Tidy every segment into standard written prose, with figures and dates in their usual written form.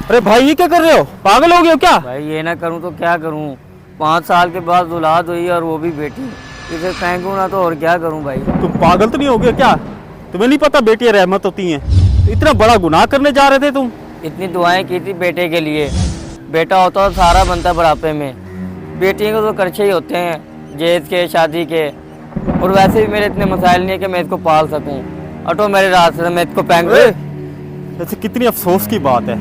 अरे भाई ये क्या कर रहे हो, पागल हो गए हो क्या? भाई ये ना करूँ तो क्या करूँ। 5 साल के बाद औलाद हुई और वो भी बेटी। इसे फेंकूँ ना तो और क्या करूँ भाई। तुम पागल तो नहीं हो गए क्या? तुम्हें नहीं पता बेटियां रहमत होती हैं? तो इतना बड़ा गुनाह करने जा रहे थे तुम। इतनी दुआएं की थी बेटे के लिए। बेटा होता तो सारा बनता बुढ़ापे में। बेटियों को तो खर्चे ही होते हैं, जहेज के, शादी के। और वैसे भी मेरे इतने मसाइल नहीं है कि मैं इसको पाल सकूँ। हटो मेरे रास्ते से, मैं इसको फेंक ऐसे कितनी अफसोस की बात है,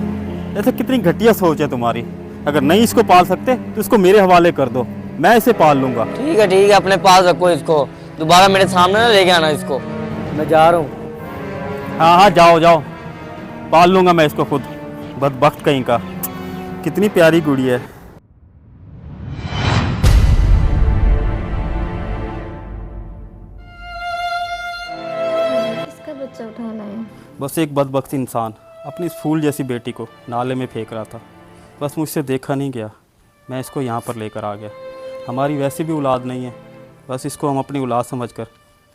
ऐसे कितनी घटिया सोच है तुम्हारी। अगर नहीं इसको पाल सकते तो इसको मेरे हवाले कर दो, मैं इसे पाल लूंगा। ठीक है अपने पास रखो इसको। दोबारा मेरे सामने ना लेके आना इसको। मैं जा रहा हूँ। हाँ हाँ जाओ जाओ, पाल लूंगा मैं इसको खुद। बदबख्त कहीं का, कितनी प्यारी गुड़िया है। किसका बच्चा उठाना है? बस एक बदबख्त इंसान अपनी इस फूल जैसी बेटी को नाले में फेंक रहा था। बस मुझसे देखा नहीं गया, मैं इसको यहाँ पर लेकर आ गया। हमारी वैसे भी औलाद नहीं है, बस इसको हम अपनी औलाद समझकर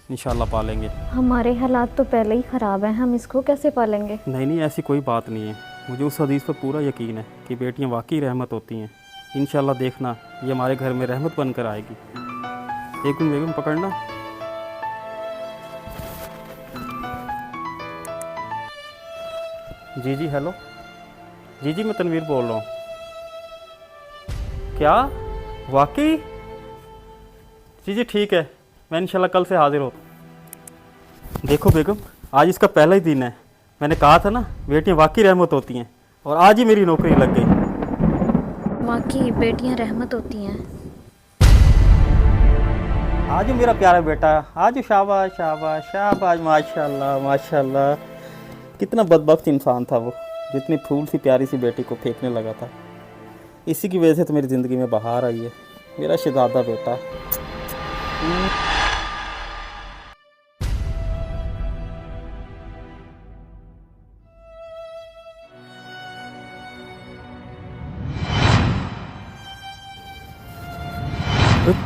इंशाल्लाह पालेंगे। हमारे हालात तो पहले ही ख़राब हैं, हम इसको कैसे पालेंगे? नहीं ऐसी कोई बात नहीं है। मुझे उस हदीस पर पूरा यकीन है कि बेटियाँ वाकई रहमत होती हैं। इंशाल्लाह देखना, ये हमारे घर में रहमत बनकर आएगी। एक मिनट बेगम पकड़ना। जी जी हेलो, जी मैं तनवीर बोल रहा हूँ। क्या वाकई? जी ठीक है, मैं इंशाल्लाह कल से हाजिर हो। देखो बेगम, आज इसका पहला ही दिन है। मैंने कहा था ना बेटियाँ वाकई रहमत होती हैं, और आज ही मेरी नौकरी लग गई। वाकई बेटियां रहमत होती हैं। आज मेरा प्यारा बेटा, आज शाबाश शाबाश शाबाश, माशाल्लाह माशाल्लाह। कितना बदबख्त इंसान था वो, जितनी फूल सी प्यारी सी बेटी को फेंकने लगा था। इसी की वजह से तो मेरी ज़िंदगी में बहार आई है, मेरा शहजादा बेटा।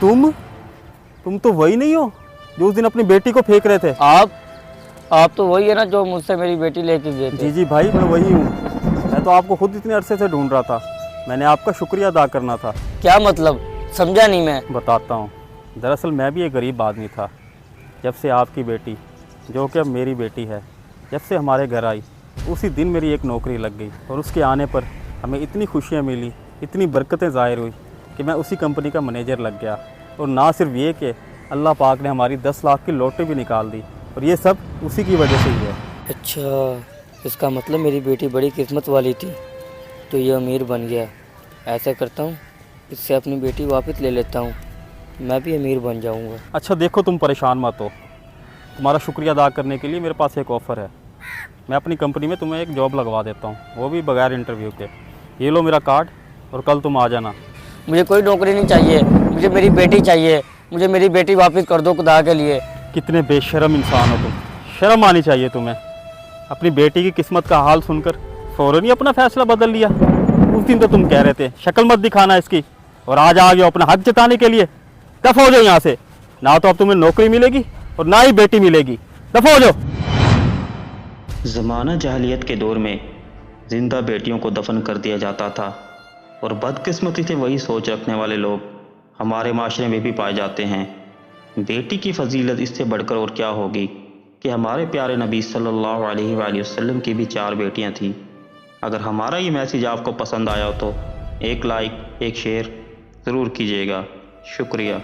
तुम तो वही नहीं हो जो उस दिन अपनी बेटी को फेंक रहे थे? आप तो वही है ना जो मुझसे मेरी बेटी लेके गए थे। जी भाई, मैं वही हूँ। मैं तो आपको खुद इतने अरसे से ढूंढ रहा था। मैंने आपका शुक्रिया अदा करना था। क्या मतलब, समझा नहीं मैं। बताता हूँ। दरअसल मैं भी एक गरीब आदमी था। जब से आपकी बेटी, जो कि अब मेरी बेटी है, जब से हमारे घर आई, उसी दिन मेरी एक नौकरी लग गई। और उसके आने पर हमें इतनी खुशियाँ मिली, इतनी बरकतें ज़ाहिर हुई कि मैं उसी कंपनी का मैनेजर लग गया। और ना सिर्फ ये कि अल्लाह पाक ने हमारी 10 लाख की लॉटरी भी निकाल दी, और ये सब उसी की वजह से ही है। अच्छा, इसका मतलब मेरी बेटी बड़ी किस्मत वाली थी, तो ये अमीर बन गया। ऐसा करता हूँ, इससे अपनी बेटी वापस ले लेता हूँ, मैं भी अमीर बन जाऊँगा। अच्छा देखो, तुम परेशान मत हो। तुम्हारा शुक्रिया अदा करने के लिए मेरे पास एक ऑफ़र है। मैं अपनी कंपनी में तुम्हें एक जॉब लगवा देता हूँ, वो भी बगैर इंटरव्यू के। ये लो मेरा कार्ड, और कल तुम आ जाना। मुझे कोई नौकरी नहीं चाहिए, मुझे मेरी बेटी चाहिए। मुझे मेरी बेटी वापस कर दो खुदा के लिए। कितने बेशर्म इंसान हो तुम, शर्म आनी चाहिए तुम्हें। अपनी बेटी की किस्मत का हाल सुनकर फ़ौरन ही अपना फ़ैसला बदल लिया। उस दिन तो तुम कह रहे थे शक्ल मत दिखाना इसकी, और आज आ गया अपना हक जताने के लिए। दफ़ा हो जाओ यहाँ से, ना तो अब तुम्हें नौकरी मिलेगी और ना ही बेटी मिलेगी। दफ़ा हो जाओ। ज़माना जहलियत के दौर में जिंदा बेटियों को दफन कर दिया जाता था, और बदकिस्मती से वही सोच रखने वाले लोग हमारे माशरे में भी पाए जाते हैं। बेटी की फजीलत इससे बढ़कर और क्या होगी कि हमारे प्यारे नबी सल्लल्लाहु अलैहि वसल्लम की भी 4 बेटियां थीं। अगर हमारा ये मैसेज आपको पसंद आया हो तो एक लाइक, एक शेयर ज़रूर कीजिएगा। शुक्रिया।